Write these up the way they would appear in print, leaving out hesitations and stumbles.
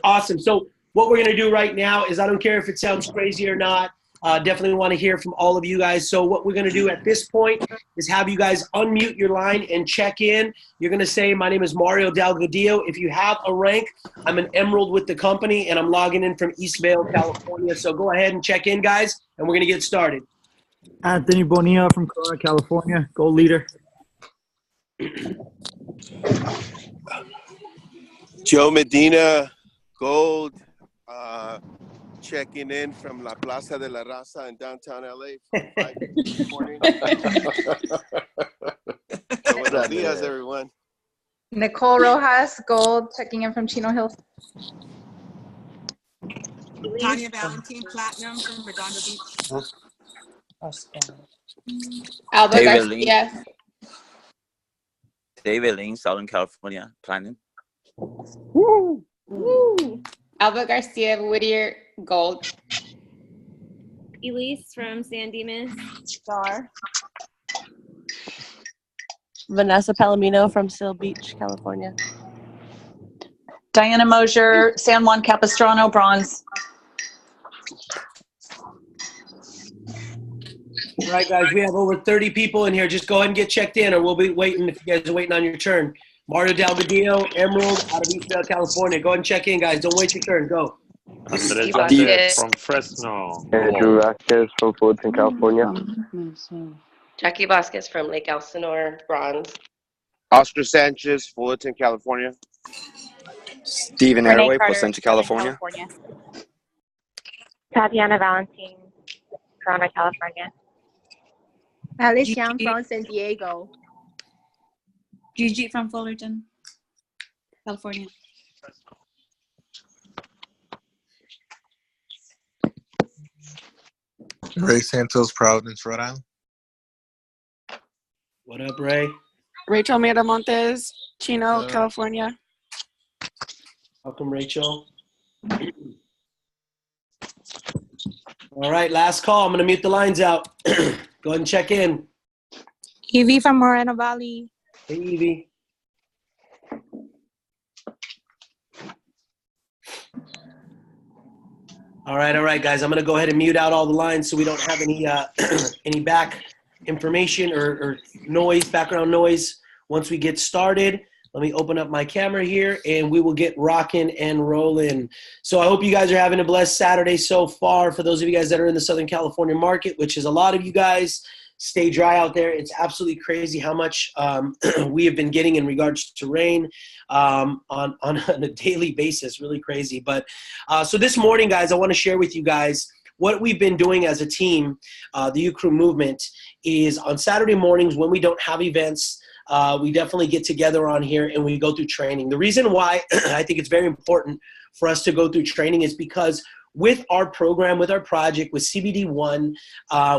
Awesome. So what we're going to do right now is, I don't care if it sounds crazy or not, definitely want to hear from all of you guys. So what we're going to do at this point is have you guys unmute your line and check in. You're going to say, my name is Mario Delgadillo. If you have a rank, I'm an Emerald with the company, and I'm logging in from East Vale, California. So go ahead and check in, guys, and we're going to get started. Anthony Bonilla from Corona, California, gold leader. Joe Medina, gold, checking in from La Plaza de la Raza in downtown LA for 5 this morning. Buenos dias, everyone. Nicole Rojas, gold, checking in from Chino Hills. Tanya Valentine, platinum from Redondo Beach. Alba David Garcia. David Lynn, Southern California, platinum. Woo. Alba Garcia, Whittier, gold. Elise from San Dimas, star. Vanessa Palomino from Seal Beach, California. Diana Mosier, San Juan Capistrano, bronze. All right, guys, we have over 30 people in here. Just go ahead and get checked in, or we'll be waiting if you guys are waiting on your turn. Mario Delgadillo, Emerald, out of East Vale, California. Go ahead and check in, guys. Don't wait your turn. Go. Andres from Fresno. Andrew Vasquez from Fulton, California. Jackie Vasquez from Lake Elsinore, bronze. Oscar Sanchez, Fullerton, California. Stephen Airway, Placentia, California. Tatiana Valentine, Corona, California. Alice Young from San Diego. Gigi from Fullerton, California. Ray Santos, Providence, Rhode Island. What up, Ray? Rachel Miramontes, Chino, California. Welcome, Rachel. All right, last call. I'm going to mute the lines out. Go ahead and check in. Evie from Moreno Valley. Hey, Evie. All right, guys. I'm going to go ahead and mute out all the lines so we don't have any any back information or noise, background noise. Once we get started, let me open up my camera here, and we will get rocking and rolling. So I hope you guys are having a blessed Saturday so far. For those of you guys that are in the Southern California market, which is a lot of you guys, stay dry out there. It's absolutely crazy how much we have been getting in regards to rain on a daily basis. Really crazy. But so this morning, guys, I want to share with you guys what we've been doing as a team. The UCrew movement is on Saturday mornings when we don't have events. We definitely get together on here and we go through training. The reason why I think it's very important for us to go through training is because with our program, with our project, with CBD1,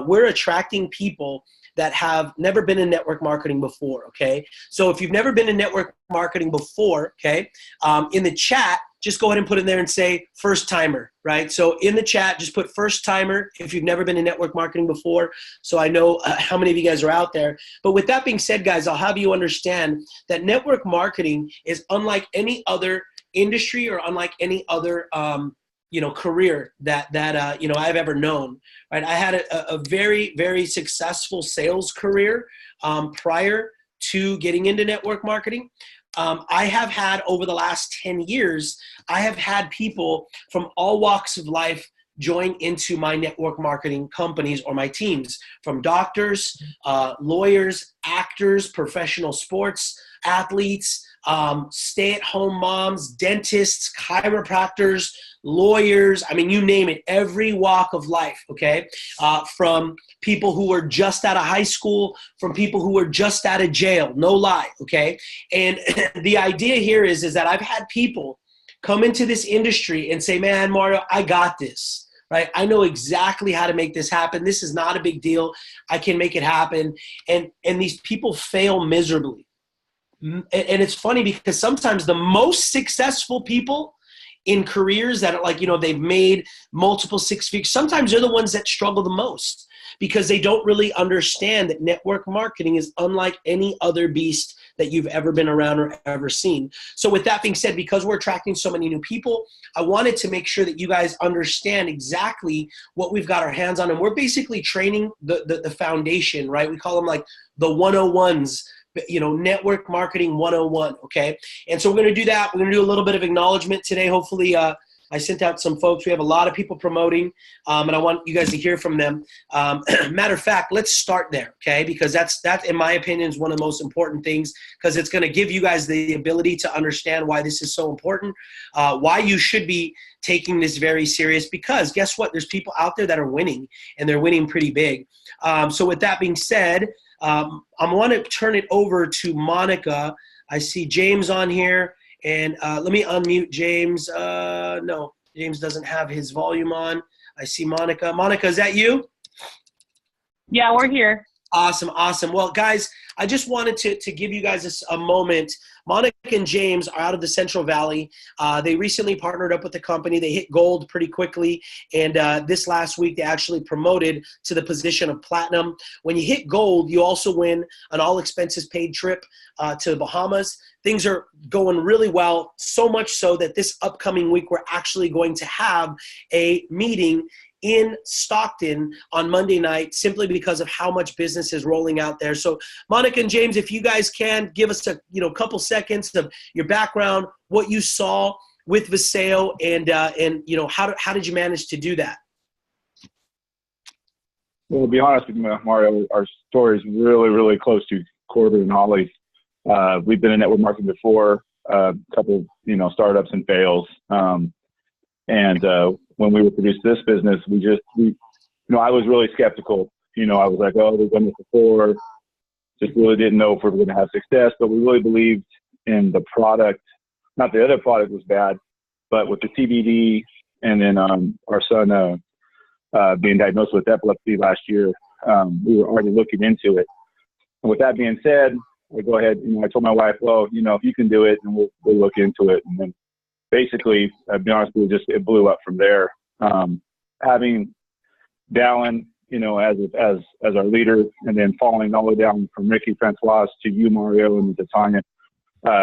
we're attracting people that have never been in network marketing before, okay? So if you've never been in network marketing before, okay, in the chat, just go ahead and put in there and say first timer, right? So in the chat, just put first timer if you've never been in network marketing before, so I know how many of you guys are out there. But with that being said, guys, I'll have you understand that network marketing is unlike any other industry or unlike any other career that I've ever known, right? I had a very, very successful sales career prior to getting into network marketing. I have had, over the last 10 years, I have had people from all walks of life join into my network marketing companies or my teams, from doctors, lawyers, actors, professional sports athletes, stay-at-home moms, dentists, chiropractors, lawyers, I mean, you name it, every walk of life, okay? From people who were just out of high school, from people who were just out of jail, no lie, okay? And the idea here is that I've had people come into this industry and say, man, Mario, I got this, right? I know exactly how to make this happen. This is not a big deal. I can make it happen. And these people fail miserably. And it's funny because sometimes the most successful people in careers that are like, they've made multiple six figures, sometimes they're the ones that struggle the most because they don't really understand that network marketing is unlike any other beast that you've ever been around or ever seen. So with that being said, because we're attracting so many new people, I wanted to make sure that you guys understand exactly what we've got our hands on. And we're basically training the foundation, right? We call them like the 101s, you know, network marketing 101, okay? And so we're going to do that. We're going to do a little bit of acknowledgement today. Hopefully, I sent out some folks. We have a lot of people promoting, and I want you guys to hear from them. Matter of fact, let's start there, okay? Because that, in my opinion, is one of the most important things, because it's going to give you guys the ability to understand why this is so important, why you should be taking this very serious, because guess what? There's people out there that are winning, and they're winning pretty big. So with that being said, I want to turn it over to Monica. I see James on here. And let me unmute James. No, James doesn't have his volume on. I see Monica. Monica, is that you? Yeah, we're here. Awesome, awesome. Well, guys, I just wanted to give you guys a moment. Monica and James are out of the Central Valley. They recently partnered up with the company. They hit gold pretty quickly. And this last week, they actually promoted to the position of platinum. When you hit gold, you also win an all expenses paid trip to the Bahamas. Things are going really well, so much so that this upcoming week, we're actually going to have a meeting in Stockton on Monday night, simply because of how much business is rolling out there. So Monica and James, if you guys can give us a couple seconds of your background, what you saw with Viseo, and how did you manage to do that? Well, to be honest with you, Mario, our story is really, really close to Corbin and Holly's. We've been in network marketing before, a couple, startups and fails. When we introduced this business, I was really skeptical. I was like, oh, we've done this before. Just really didn't know if we were going to have success, but we really believed in the product. Not the other product was bad, but with the CBD and then our son being diagnosed with epilepsy last year, we were already looking into it. And with that being said, I go ahead, I told my wife, well, if you can do it, and we'll look into it. And then basically, I'll be honest with you, it blew up from there. Having Dallin, as our leader, and then following all the way down from Ricky Francois to you, Mario, and to Tanya,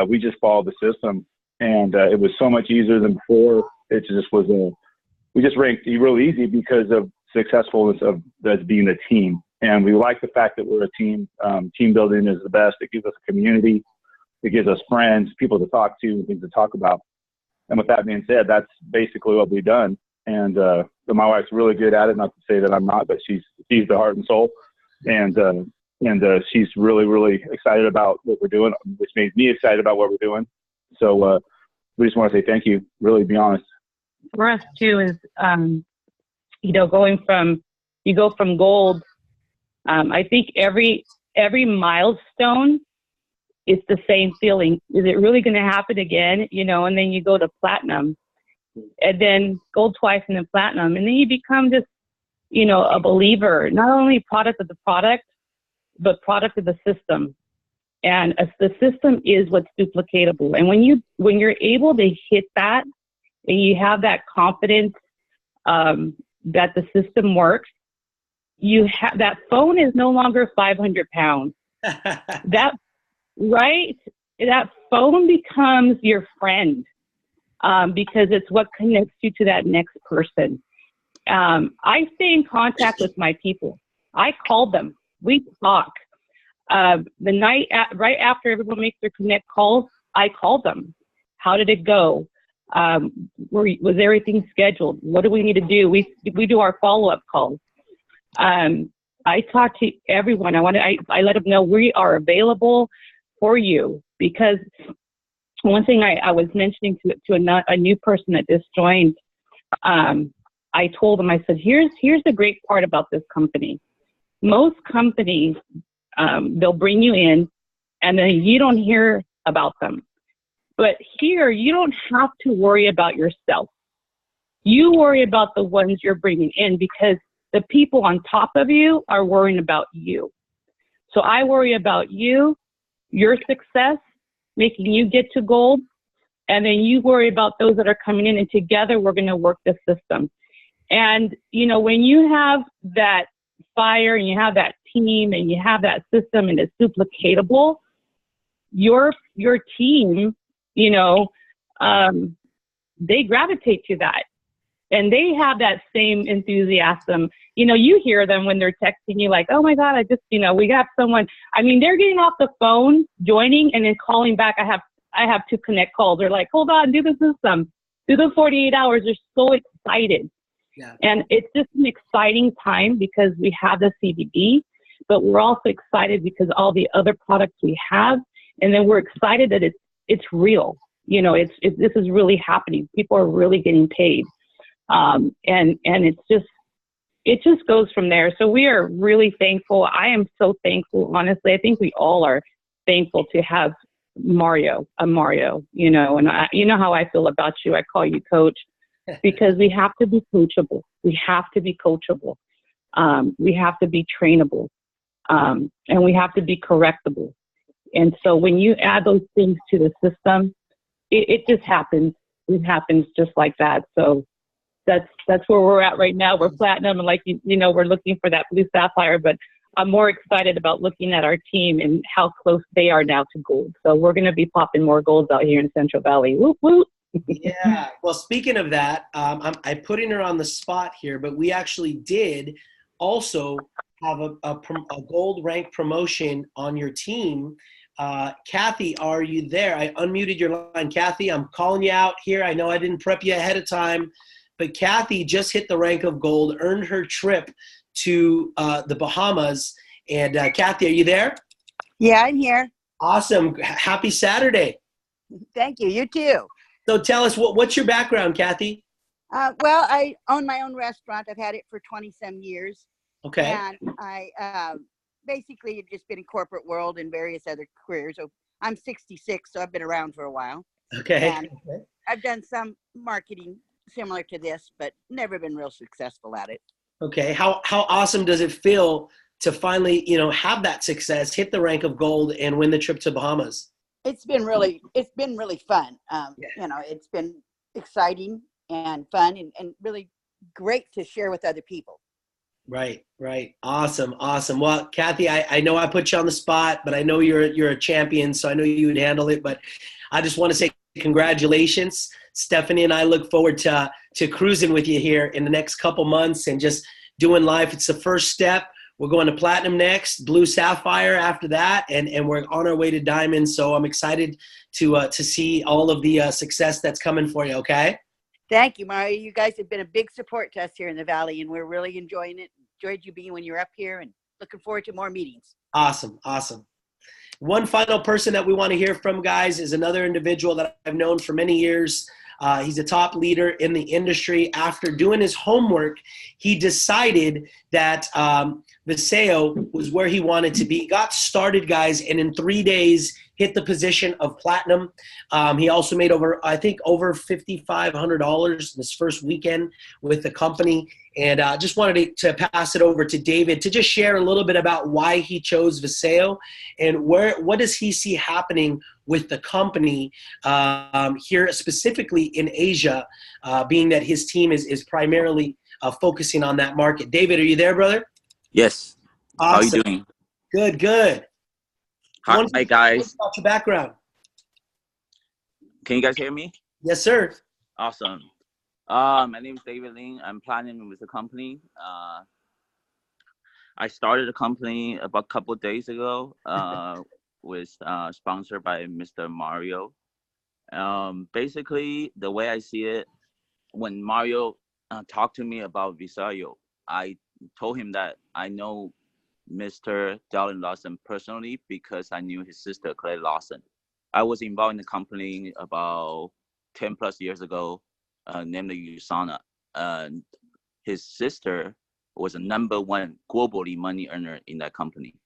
we just followed the system, and it was so much easier than before. It just was we just ranked really easy because of successfulness of us being a team, and we like the fact that we're a team. Team building is the best. It gives us a community. It gives us friends, people to talk to, and things to talk about. And with that being said, that's basically what we've done. And my wife's really good at it. Not to say that I'm not, but she's the heart and soul. And she's really, really excited about what we're doing, which makes me excited about what we're doing. So we just want to say thank you, really, to be honest. For us too is, you go from gold. I think every milestone, it's the same feeling. Is it really going to happen again? And then you go to platinum, and then gold twice, and then platinum. And then you become just, a believer, not only product of the product, but product of the system. And the system is what's duplicatable. And when you're able to hit that, and you have that confidence that the system works, that phone is no longer 500 pounds. Right? That phone becomes your friend because it's what connects you to that next person. I stay in contact with my people. I call them. We talk. The night right after everyone makes their connect calls, I call them. How did it go? Was everything scheduled? What do we need to do? We do our follow-up calls. I talk to everyone. I let them know we are available for you, because one thing I was mentioning to a new person that just joined, I told them, I said, here's the great part about this company. Most companies, they'll bring you in and then you don't hear about them. But here, you don't have to worry about yourself. You worry about the ones you're bringing in, because the people on top of you are worrying about you. So I worry about you, your success, making you get to gold, and then you worry about those that are coming in, and together we're going to work the system. And, when you have that fire and you have that team and you have that system and it's duplicatable, your team, you know, they gravitate to that. And they have that same enthusiasm. You know, you hear them when they're texting you like, oh my God, I just, you know, we got someone. I mean, they're getting off the phone, joining, and then calling back. I have to connect calls. They're like, hold on, do the system. Do the 48 hours. They're so excited. Yeah. And it's just an exciting time because we have the CBD, but we're also excited because all the other products we have. And then we're excited that it's real. You know, this is really happening. People are really getting paid. And it just goes from there. So we are really thankful. I am so thankful, honestly. I think we all are thankful to have Mario, you know, and you know how I feel about you. I call you coach because we have to be coachable. We have to be coachable. We have to be trainable. And we have to be correctable. And so when you add those things to the system, it just happens. It happens just like that. So that's where we're at right now. We're platinum, and like you know, we're looking for that blue sapphire. But I'm more excited about looking at our team and how close they are now to gold. So we're going to be popping more golds out here in Central Valley. Whoop whoop. Yeah. Well, speaking of that, I'm putting her on the spot here, but we actually did also have a gold rank promotion on your team. Kathy, are you there? I unmuted your line. Kathy, I'm calling you out here. I know I didn't prep you ahead of time. But Kathy just hit the rank of gold, earned her trip to the Bahamas. And Kathy, are you there? Yeah, I'm here. Awesome. Happy Saturday. Thank you. You too. So tell us, what's your background, Kathy? Well, I own my own restaurant. I've had it for 20-some years. Okay. And I basically have just been in corporate world and various other careers. So I'm 66, so I've been around for a while. Okay. And I've done some marketing similar to this, but never been real successful at it. Okay. How awesome does it feel to finally, you know, have that success, hit the rank of gold, and win the trip to Bahamas? It's been really fun. You know, it's been exciting and fun and really great to share with other people. Right. Awesome. Well, Kathy, I know I put you on the spot, but I know you're a champion, so I know you would handle it. But I just want to say congratulations. Stephanie and I look forward to cruising with you here in the next couple months and just doing life. It's the first step. We're going to platinum next, blue sapphire after that, and we're on our way to diamond. So I'm excited to see all of the success that's coming for you. Okay. Thank you, Mario. You guys have been a big support to us here in the Valley, and we're really enjoying it. Enjoyed you being when you're up here, and looking forward to more meetings. Awesome. One final person that we want to hear from, guys, is another individual that I've known for many years. He's a top leader in the industry. After doing his homework, he decided that Viseo was where he wanted to be. Got started, guys, and in 3 days hit the position of platinum. He also made over $5,500 this first weekend with the company. And just wanted to pass it over to David to just share a little bit about why he chose Viseo and what does he see happening with the company here specifically in Asia, being that his team is primarily focusing on that market. David, are you there, brother? Yes. Awesome. How are you doing? Good. Hi, guys. About your background. Can you guys hear me? Yes, sir. Awesome. My name is David Ling. I'm planning with the company. I started the company about a couple of days ago. Was sponsored by Mr. Mario. Basically, the way I see it, when Mario talked to me about Viseo, I told him that I know Mr. Dallin Lawson personally because I knew his sister, Claire Lawson. I was involved in the company about 10 plus years ago, named USANA. And his sister was a #1 globally money earner in that company.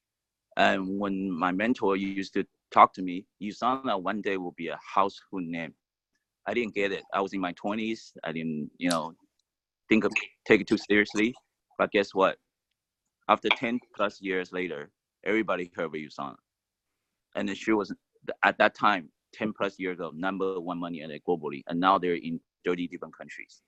And when my mentor used to talk to me, USANA one day will be a household name. I didn't get it. I was in my 20s. I didn't, take it too seriously. But guess what? After 10 plus years later, everybody heard of USANA. And she was, at that time, 10 plus years ago, #1 money earner globally. And now they're in 30 different countries.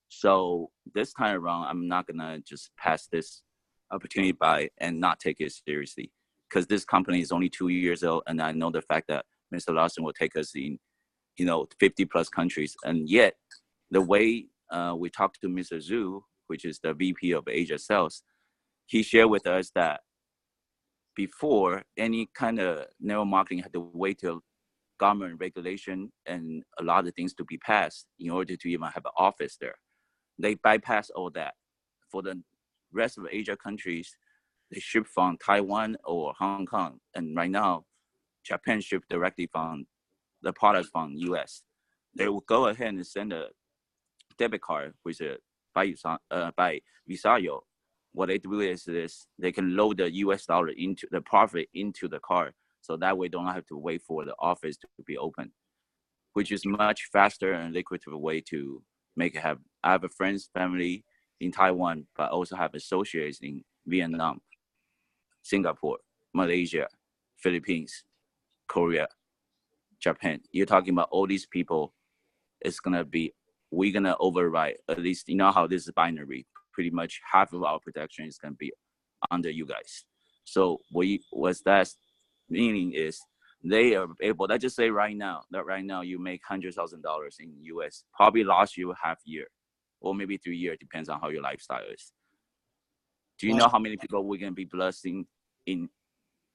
So this time around, I'm not going to just pass this opportunity by and not take it seriously. because this company is only 2 years old, and I know the fact that Mr. Lawson will take us in, 50 plus countries. And yet, the way we talked to Mr. Zhu, which is the VP of Asia Sales, he shared with us that before any kind of network marketing had to wait till government regulation and a lot of things to be passed in order to even have an office there. They bypass all that. For the rest of Asia countries, they ship from Taiwan or Hong Kong. And right now, Japan ship directly from the products from US. They will go ahead and send a debit card, which is by Visayo. What they do is they can load the US dollar into the profit into the card. So that way they don't have to wait for the office to be open, which is much faster and lucrative way to make it happen. I have a friend's family in Taiwan, but also have associates in Vietnam, Singapore, Malaysia, Philippines, Korea, Japan. You're talking about all these people. We're gonna override, at least, how this is binary. Pretty much half of our production is gonna be under you guys. So what's that meaning is they are able, let's just say right now you make $100,000 in US, probably last you half year or maybe 3 years, depends on how your lifestyle is. Do you know how many people we're gonna be blessing in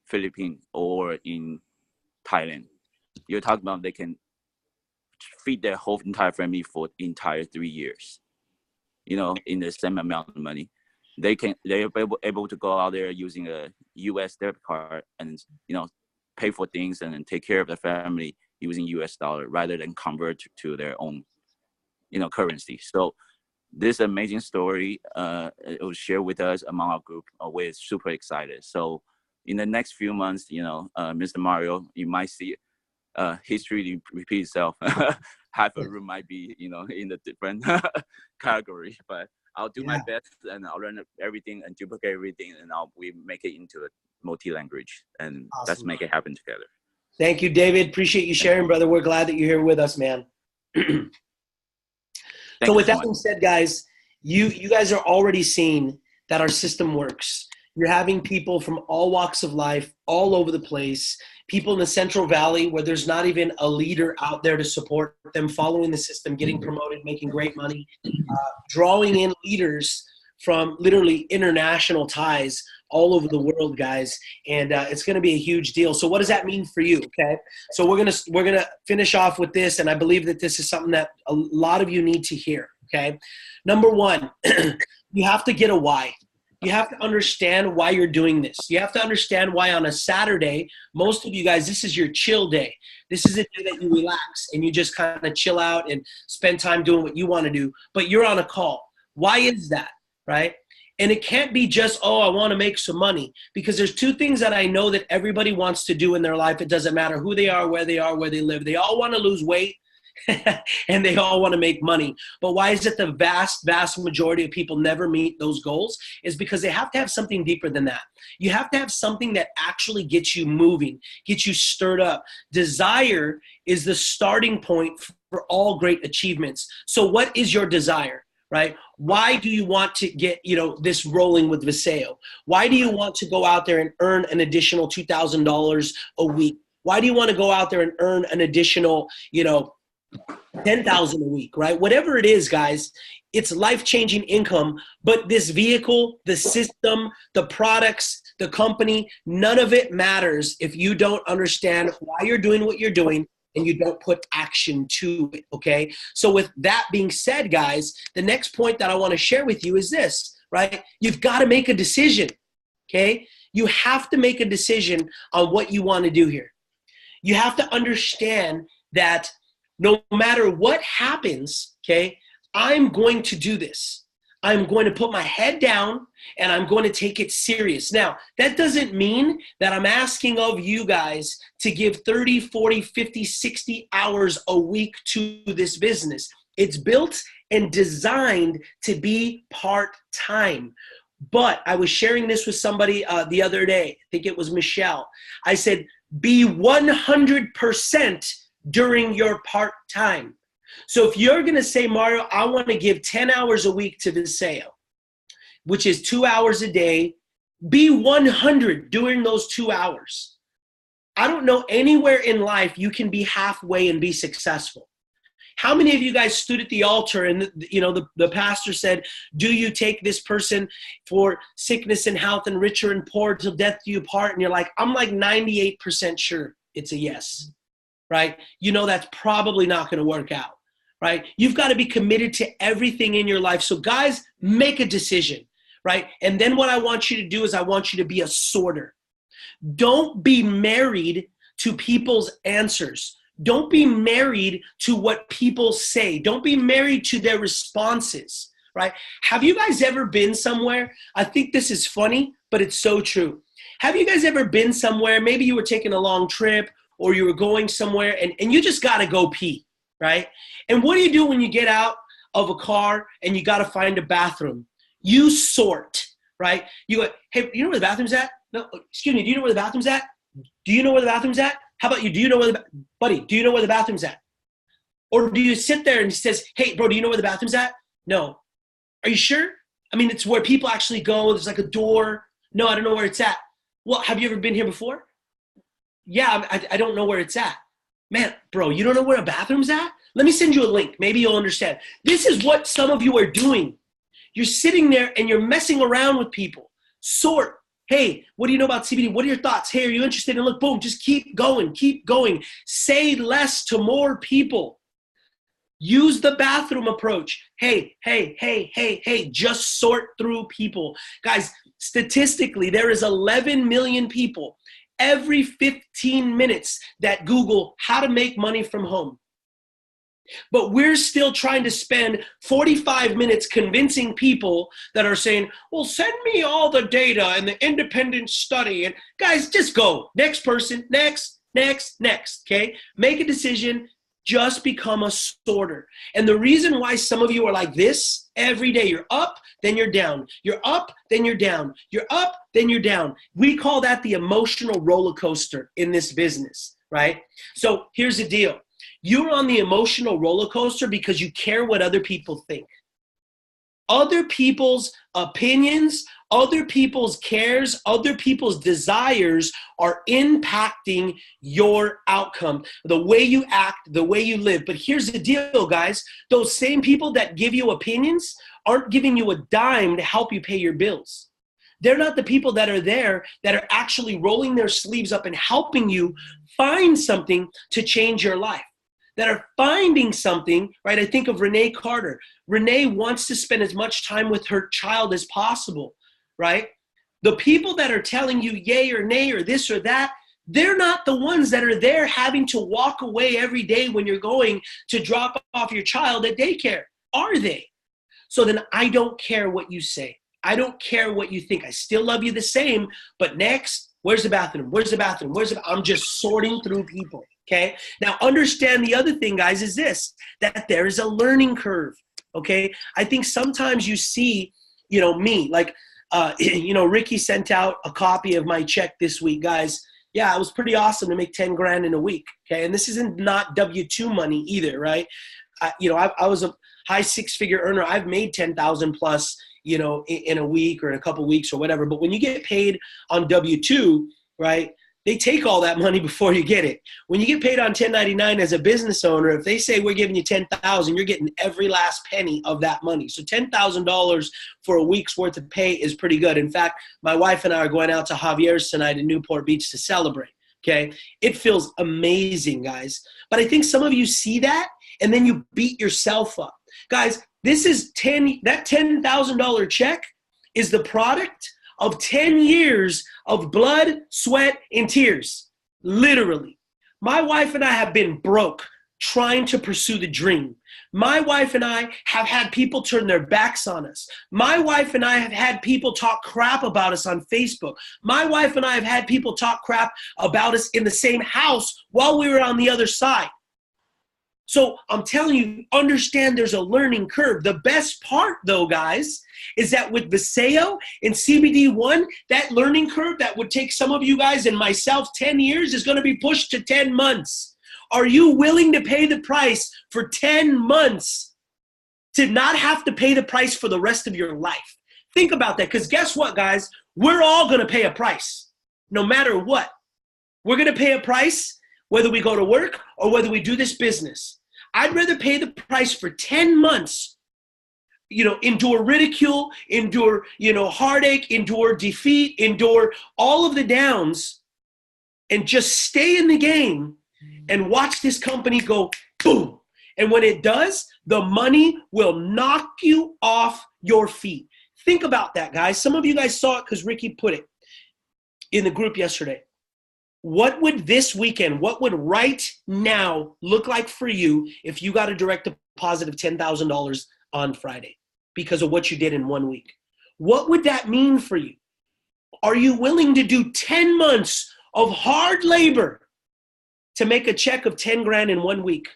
Philippines or in Thailand? You're talking about they can feed their whole entire family for the entire 3 years, in the same amount of money. They're able to go out there using a US debit card and, pay for things and then take care of their family using US dollar rather than convert to their own, currency. So this amazing story, it was shared with us among our group. We're super excited. So in the next few months, Mr. Mario, you might see history repeat itself. Half a room might be, in a different category, but I'll do my best and I'll learn everything and duplicate everything, and we make it into a multi-language, and let's make it happen together. Thank you, David. Appreciate you sharing, brother. We're glad that you're here with us, man. So with that being said, guys, you guys are already seeing that our system works. You're having people from all walks of life, all over the place, people in the Central Valley where there's not even a leader out there to support them, following the system, getting promoted, making great money, drawing in leaders from literally international ties all over the world, guys. And it's going to be a huge deal. So what does that mean for you? Okay. So we're going to finish off with this. And I believe that this is something that a lot of you need to hear. Okay. Number one, you have to get a why. You have to understand why you're doing this. You have to understand why on a Saturday, most of you guys, this is your chill day. This is a day that you relax and you just kind of chill out and spend time doing what you want to do, but you're on a call. Why is that, right? And it can't be just, oh, I want to make some money, because there's two things that I know that everybody wants to do in their life. It doesn't matter who they are, where they live. They all want to lose weight. And they all want to make money. But why is it the vast majority of people never meet those goals? Is because they have to have something deeper than that. You have to have something that actually gets you moving, gets you stirred up. Desire is the starting point for all great achievements. So what is your desire, right? Why do you want to get, this rolling with Visayo? Why do you want to go out there and earn an additional $2,000 a week? Why do you want to go out there and earn an additional, $10,000 a week, right? Whatever it is, guys, it's life-changing income. But this vehicle, the system, the products, the company, none of it matters if you don't understand why you're doing what you're doing and you don't put action to it, okay? So with that being said, guys, the next point that I want to share with you is this, right? You've got to make a decision, okay? You have to make a decision on what you want to do here. You have to understand that no matter what happens, okay, I'm going to do this. I'm going to put my head down and I'm going to take it serious. Now, that doesn't mean that I'm asking of you guys to give 30, 40, 50, 60 hours a week to this business. It's built and designed to be part-time. But I was sharing this with somebody the other day. I think it was Michelle. I said, be 100% during your part-time. So if you're going to say, Mario, I want to give 10 hours a week to Visayo, which is 2 hours a day, Be 100 during those 2 hours. I don't know anywhere in life you can be halfway and be successful. How many of you guys stood at the altar and the pastor said, do you take this person for sickness and health and richer and poor till death do you part? And you're like, I'm like 98% sure it's a yes, right? You know that's probably not going to work out, right? You've got to be committed to everything in your life. So guys, make a decision, right? And then what I want you to do is I want you to be a sorter. Don't be married to people's answers. Don't be married to what people say. Don't be married to their responses, right? Have you guys ever been somewhere? I think this is funny, but it's so true. Have you guys ever been somewhere? Maybe you were taking a long trip or you were going somewhere and you just got to go pee, right? And what do you do when you get out of a car and you got to find a bathroom? You sort, right? You go, hey, you know where the bathroom's at? No, excuse me, do you know where the bathroom's at? Do you know where the bathroom's at? How about you? Do you know where buddy, do you know where the bathroom's at? Or do you sit there and he says, hey, bro, do you know where the bathroom's at? No. Are you sure? I mean, it's where people actually go. There's like a door. No, I don't know where it's at. Well, have you ever been here before? Yeah, I don't know where it's at. Man, bro, you don't know where a bathroom's at? Let me send you a link. Maybe you'll understand. This is what some of you are doing. You're sitting there and you're messing around with people. Sort. Hey, what do you know about CBD? What are your thoughts? Hey, are you interested? And look, boom, just keep going, keep going. Say less to more people. Use the bathroom approach. Hey, just sort through people. Guys, statistically, there is 11 million people every 15 minutes that Google how to make money from home. But we're still trying to spend 45 minutes convincing people that are saying, well, send me all the data and the independent study. And guys, just go. Next person, next, okay? Make a decision. Just become a sorter. And the reason why some of you are like this every day, you're up, then you're down. You're up, then you're down. You're up, then you're down. We call that the emotional roller coaster in this business, right? So here's the deal. You're on the emotional roller coaster because you care what other people think. Other people's opinions, other people's cares, other people's desires are impacting your outcome, the way you act, the way you live. But here's the deal, guys. Those same people that give you opinions aren't giving you a dime to help you pay your bills. They're not the people that are there that are actually rolling their sleeves up and helping you find something to change your life. That are finding something, right? I think of Renee Carter. Renee wants to spend as much time with her child as possible, right? The people that are telling you yay or nay or this or that, they're not the ones that are there having to walk away every day when you're going to drop off your child at daycare, are they? So then I don't care what you say. I don't care what you think. I still love you the same, but next, where's the bathroom? Where's the bathroom? I'm just sorting through people. Okay. Now understand the other thing, guys, is this, that there is a learning curve. Okay. I think sometimes you see, me, like, Ricky sent out a copy of my check this week, guys. Yeah, it was pretty awesome to make 10 grand in a week. Okay. And this isn't not W-2 money either, right? I was a high 6-figure earner. I've made 10,000 plus, in a week or in a couple weeks or whatever. But when you get paid on W-2, right? They take all that money before you get it. When you get paid on 1099 as a business owner, if they say we're giving you $10,000, you're getting every last penny of that money. So $10,000 for a week's worth of pay is pretty good. In fact, my wife and I are going out to Javier's tonight in Newport Beach to celebrate. Okay. It feels amazing, guys. But I think some of you see that and then you beat yourself up. Guys, this is that $10,000 check is the product of 10 years of blood, sweat, and tears. Literally. My wife and I have been broke trying to pursue the dream. My wife and I have had people turn their backs on us. My wife and I have had people talk crap about us on Facebook. My wife and I have had people talk crap about us in the same house while we were on the other side. So I'm telling you, understand there's a learning curve. The best part, though, guys, is that with Viseo and CBD1, that learning curve that would take some of you guys and myself 10 years is going to be pushed to 10 months. Are you willing to pay the price for 10 months to not have to pay the price for the rest of your life? Think about that, because guess what, guys? We're all going to pay a price, no matter what. We're going to pay a price whether we go to work or whether we do this business. I'd rather pay the price for 10 months, endure ridicule, endure, heartache, endure defeat, endure all of the downs, and just stay in the game and watch this company go boom. And when it does, the money will knock you off your feet. Think about that, guys. Some of you guys saw it because Ricky put it in the group yesterday. What would this weekend, what would right now look like for you if you got a direct deposit of $10,000 on Friday because of what you did in 1 week? What would that mean for you? Are you willing to do 10 months of hard labor to make a check of 10 grand in 1 week?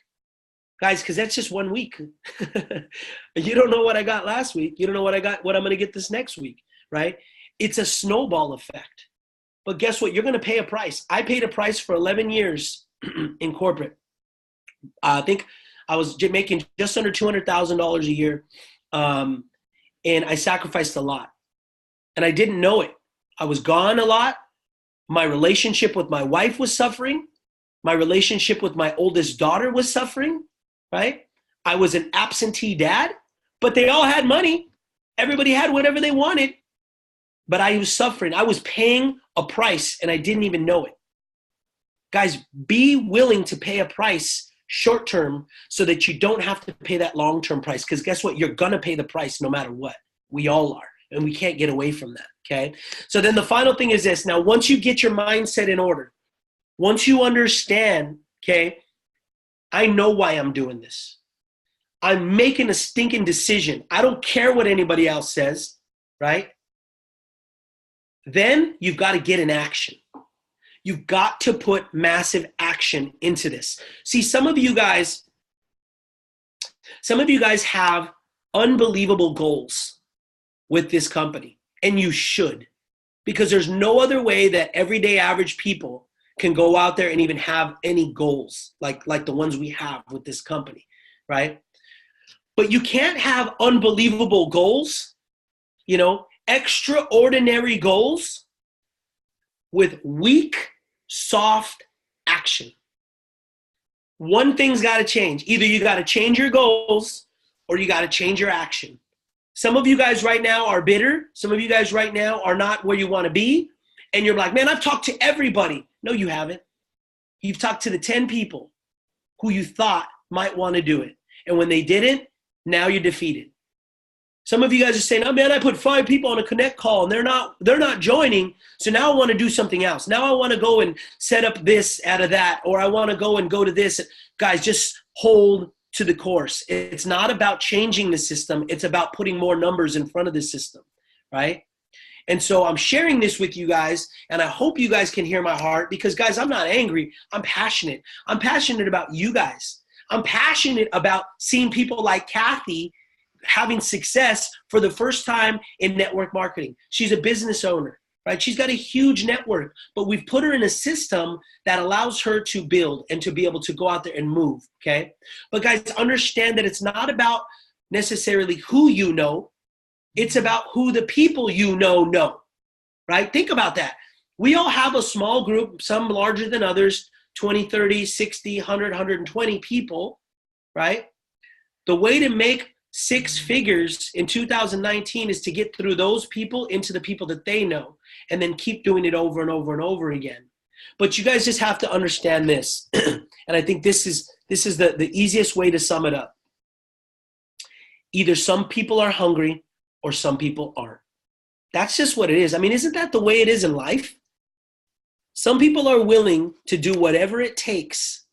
Guys, because that's just 1 week. You don't know what I got last week. You don't know what I'm going to get this next week, right? It's a snowball effect. But guess what? You're going to pay a price. I paid a price for 11 years in corporate. I think I was making just under $200,000 a year, and I sacrificed a lot. And I didn't know it. I was gone a lot. My relationship with my wife was suffering. My relationship with my oldest daughter was suffering, right? I was an absentee dad, but they all had money. Everybody had whatever they wanted. But I was suffering. I was paying a price, and I didn't even know it. Guys, be willing to pay a price short term so that you don't have to pay that long-term price. Because guess what? You're going to pay the price no matter what. We all are, and we can't get away from that, okay? So then the final thing is this. Now, once you get your mindset in order, once you understand, okay, I know why I'm doing this. I'm making a stinking decision. I don't care what anybody else says, right? Then you've got to get in action. You've got to put massive action into this. See, some of you guys have unbelievable goals with this company, and you should, because there's no other way that everyday average people can go out there and even have any goals like the ones we have with this company, right? But you can't have unbelievable goals, extraordinary goals with weak, soft action. One thing's got to change. Either you got to change your goals or you got to change your action. Some of you guys right now are bitter. Some of you guys right now are not where you want to be. And you're like, man, I've talked to everybody. No, you haven't. You've talked to the 10 people who you thought might want to do it. And when they didn't, now you're defeated. Some of you guys are saying, oh man, I put 5 people on a connect call and they're not joining. So now I want to do something else. Now I want to go and set up this out of that, or I want to go to this. Guys, just hold to the course. It's not about changing the system. It's about putting more numbers in front of the system, right? And so I'm sharing this with you guys, and I hope you guys can hear my heart because, guys, I'm not angry. I'm passionate. I'm passionate about you guys. I'm passionate about seeing people like Kathy having success for the first time in network marketing. She's a business owner, right? She's got a huge network, but we've put her in a system that allows her to build and to be able to go out there and move, okay? But guys, understand that it's not about necessarily who you know. It's about who the people you know, right? Think about that. We all have a small group, some larger than others, 20, 30, 60, 100, 120 people, right? The way to make 6 figures in 2019 is to get through those people into the people that they know and then keep doing it over and over and over again. But you guys just have to understand this. And I think this is the easiest way to sum it up. Either some people are hungry or some people aren't. That's just what it is. I mean, isn't that the way it is in life? Some people are willing to do whatever it takes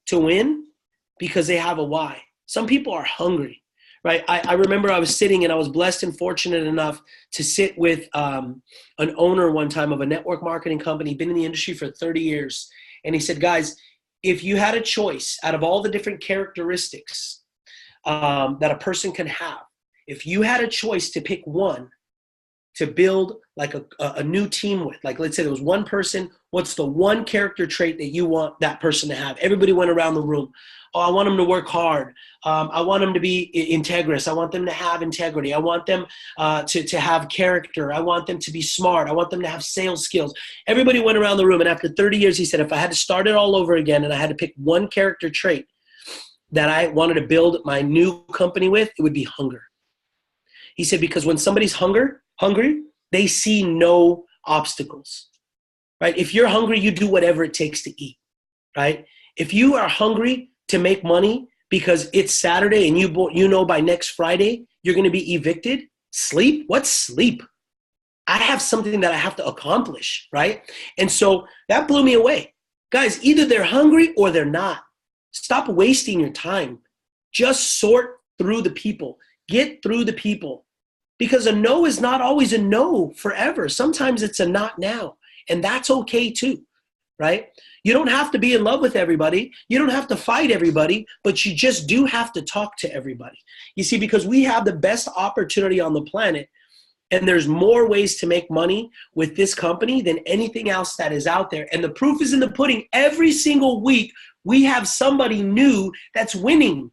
to win because they have a why. Some people are hungry, right? I remember I was sitting and I was blessed and fortunate enough to sit with an owner one time of a network marketing company, been in the industry for 30 years. And he said, guys, if you had a choice out of all the different characteristics that a person can have, if you had a choice to pick one to build like a new team with, like let's say there was one person, What's the one character trait that you want that person to have? Everybody went around the room. Oh, I want them to work hard. I want them to be integrous. I want them to have integrity. I want them to have character. I want them to be smart. I want them to have sales skills. Everybody went around the room, and after 30 years, he said, if I had to start it all over again and I had to pick one character trait that I wanted to build my new company with, it would be hunger. He said, because when somebody's hungry, they see no obstacles. Right? If you're hungry, you do whatever it takes to eat, right? If you are hungry to make money because it's Saturday and you know by next Friday you're going to be evicted, sleep? What's sleep? I have something that I have to accomplish, right? And so that blew me away. Guys, either they're hungry or they're not. Stop wasting your time. Just sort through the people. Get through the people. Because a no is not always a no forever. Sometimes it's a not now. And that's okay too, right? You don't have to be in love with everybody. You don't have to fight everybody, but you just do have to talk to everybody. You see, because we have the best opportunity on the planet, and there's more ways to make money with this company than anything else that is out there. And the proof is in the pudding. Every single week, we have somebody new that's winning.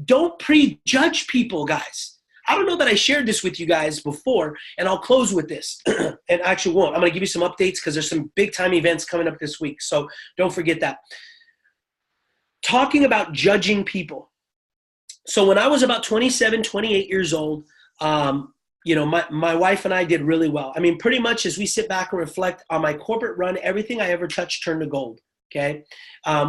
Don't prejudge people, guys. I don't know that I shared this with you guys before, and I'll close with this. And actually won't. I'm going to give you some updates because there's some big-time events coming up this week, so don't forget that. Talking about judging people. So when I was about 27, 28 years old, you know, my wife and I did really well. I mean, pretty much as we sit back and reflect on my corporate run, everything I ever touched turned to gold, okay?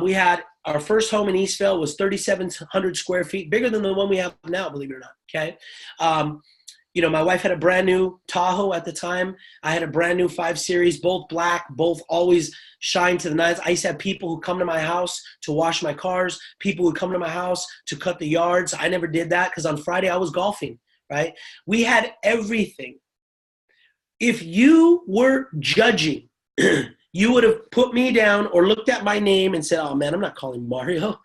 We had our first home in Eastvale was 3,700 square feet, bigger than the one we have now, believe it or not, okay? You know, my wife had a brand new Tahoe at the time. I had a brand new 5 Series, both black, both always shine to the nines. I used to have people who come to my house to wash my cars, people who come to my house to cut the yards. I never did that because on Friday I was golfing, right? We had everything. If you were judging, you would have put me down or looked at my name and said, oh man, I'm not calling Mario.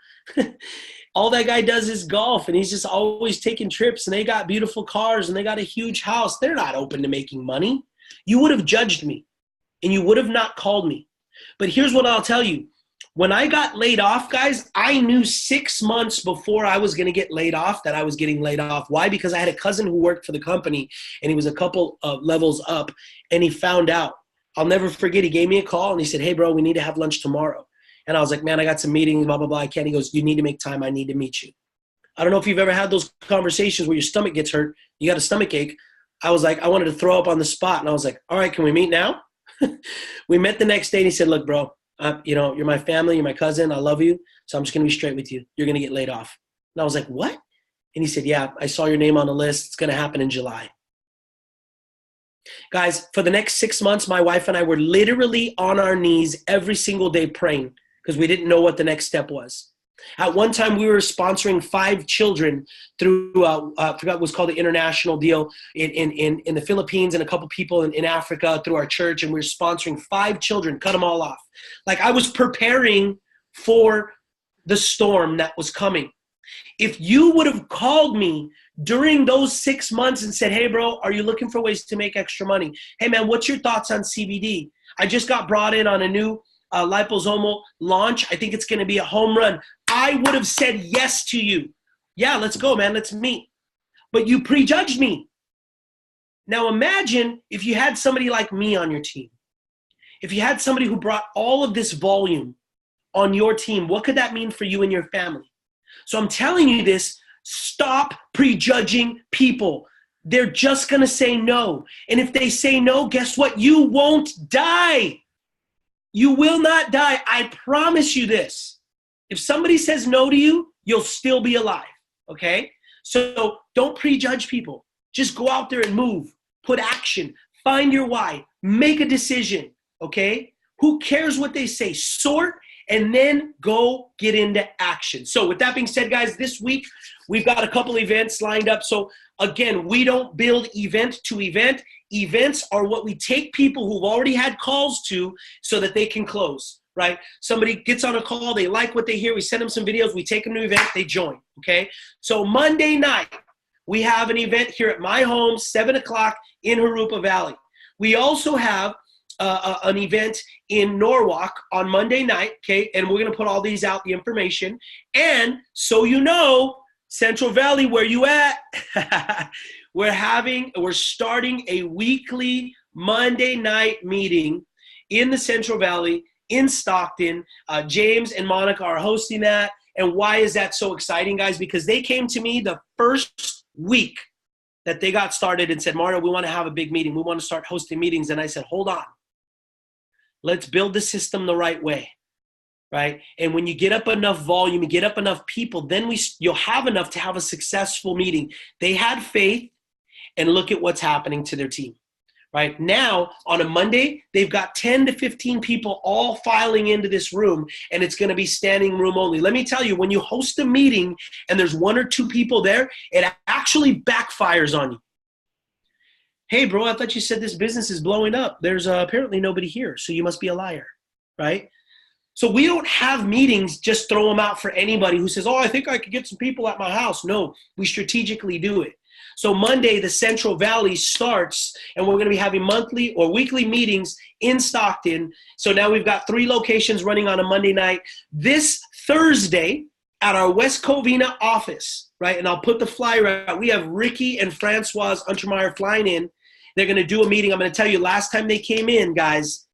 All that guy does is golf and he's just always taking trips and they got beautiful cars and they got a huge house. They're not open to making money. You would have judged me and you would have not called me. But here's what I'll tell you. When I got laid off, guys, I knew 6 months before I was going to get laid off that I was getting laid off. Why? Because I had a cousin who worked for the company and he was a couple of levels up and he found out. I'll never forget, he gave me a call and he said, hey, bro, we need to have lunch tomorrow. And I was like, man, I got some meetings, blah, blah, blah. I can't. He goes, you need to make time. I need to meet you. I don't know if you've ever had those conversations where your stomach gets hurt. You got a stomach ache. I was like, I wanted to throw up on the spot. And I was like, all right, can we meet now? We met the next day and he said, look, bro, you know, you're my family. You're my cousin. I love you. So I'm just going to be straight with you. You're going to get laid off. And I was like, what? And he said, yeah, I saw your name on the list. It's going to happen in July. Guys, for the next 6 months, my wife and I were literally on our knees every single day praying because we didn't know what the next step was. At one time, we were sponsoring 5 children through, I forgot what was called the international deal in the Philippines and a couple people in Africa through our church, and we were sponsoring 5 children, cut them all off. Like I was preparing for the storm that was coming. If you would have called me during those 6 months and said, hey, bro, are you looking for ways to make extra money? Hey, man, what's your thoughts on CBD? I just got brought in on a new liposomal launch. I think it's going to be a home run. I would have said yes to you. Yeah, let's go, man. Let's meet. But you prejudged me. Now imagine if you had somebody like me on your team. If you had somebody who brought all of this volume on your team, what could that mean for you and your family? So I'm telling you this, stop prejudging people. They're just going to say no. And if they say no, guess what? You won't die. You will not die. I promise you this. If somebody says no to you, you'll still be alive, okay? So don't prejudge people. Just go out there and move. Put action. Find your why. Make a decision, okay? Who cares what they say? Sort and then go get into action. So with that being said, guys, this week we've got a couple events lined up. So again, we don't build event to event. Events are what we take people who've already had calls to so that they can close, right? Somebody gets on a call, they like what they hear, we send them some videos, we take them to an event, they join, okay? So Monday night, we have an event here at my home, 7 o'clock in Jurupa Valley. We also have an event in Norwalk on Monday night, okay? And we're going to put all these out, the information. And so you know, Central Valley, where you at? We're starting a weekly Monday night meeting in the Central Valley in Stockton. James and Monica are hosting that. And why is that so exciting, guys? Because they came to me the first week that they got started and said, Mario, we want to have a big meeting. We want to start hosting meetings. And I said, hold on. Let's build the system the right way, right? And when you get up enough volume, you get up enough people, then you'll have enough to have a successful meeting. They had faith, and look at what's happening to their team. Right now, on a Monday, they've got 10 to 15 people all filing into this room, and it's going to be standing room only. Let me tell you, when you host a meeting and there's 1 or 2 people there, it actually backfires on you. Hey, bro, I thought you said this business is blowing up. There's apparently nobody here, so you must be a liar, right? So we don't have meetings, just throw them out for anybody who says, oh, I think I could get some people at my house. No, we strategically do it. So Monday, the Central Valley starts, and we're going to be having monthly or weekly meetings in Stockton. So now we've got 3 locations running on a Monday night. This Thursday at our West Covina office, right? And I'll put the flyer out. We have Ricky and Francois Untermeyer flying in. They're going to do a meeting. I'm going to tell you, last time they came in, guys,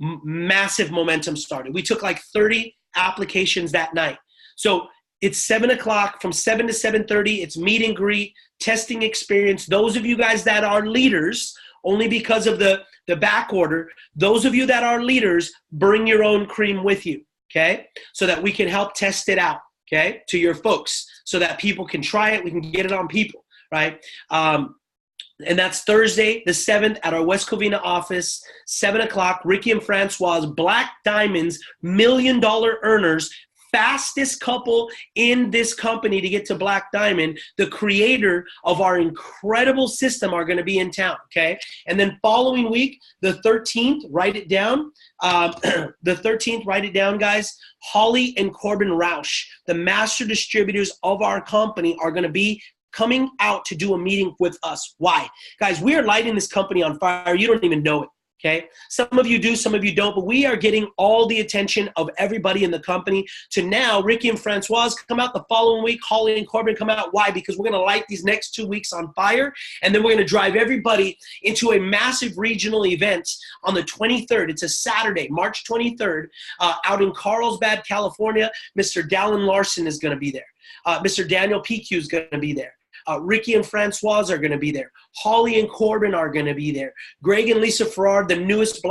massive momentum started. We took like 30 applications that night. So it's 7 o'clock, from 7 to 7:30. It's meet and greet, testing experience. Those of you guys that are leaders, only because of the back order, those of you that are leaders, bring your own cream with you, okay? So that we can help test it out, okay, to your folks, so that people can try it. We can get it on people, right? And that's Thursday, the 7th, at our West Covina office, 7 o'clock. Ricky and Francois, Black Diamonds, $1 million earners, fastest couple in this company to get to Black Diamond, the creator of our incredible system, are going to be in town, okay? And then following week, the 13th, write it down. The 13th, write it down, guys. Holly and Corbin Roush, the master distributors of our company, are going to be coming out to do a meeting with us. Why? Guys, we are lighting this company on fire. You don't even know it. Okay, some of you do, some of you don't, but we are getting all the attention of everybody in the company to now Ricky and Francois come out the following week, Holly and Corbin come out. Why? Because we're going to light these next 2 weeks on fire, and then we're going to drive everybody into a massive regional event on the 23rd. It's a Saturday, March 23rd, out in Carlsbad, California. Mr. Dallin Larson is going to be there. Mr. Daniel PQ is going to be there. Ricky and Francois are going to be there. Holly and Corbin are going to be there. Greg and Lisa Farrar, the newest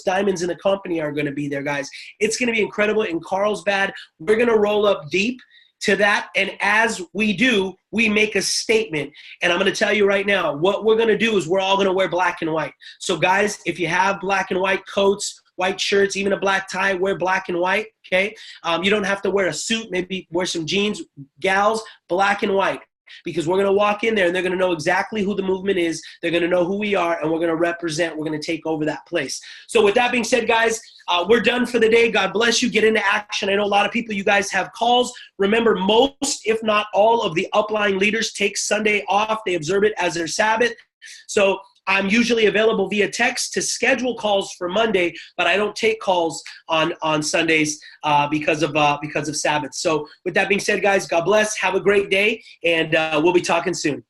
diamonds in the company, are going to be there, guys. It's going to be incredible in Carlsbad. We're going to roll up deep to that, and as we do, we make a statement. And I'm going to tell you right now, what we're going to do is we're all going to wear black and white. So, guys, if you have black and white coats, white shirts, even a black tie, wear black and white, okay? You don't have to wear a suit. Maybe wear some jeans. Gals, black and white. Because we're going to walk in there and they're going to know exactly who the movement is. They're going to know who we are, and we're going to represent. We're going to take over that place. So with that being said, guys, we're done for the day. God bless you. Get into action. I know a lot of people, you guys have calls. Remember, most, if not all, of the upline leaders take Sunday off. They observe it as their Sabbath. So I'm usually available via text to schedule calls for Monday, but I don't take calls on Sundays because of Sabbath. So with that being said, guys, God bless. Have a great day, and we'll be talking soon.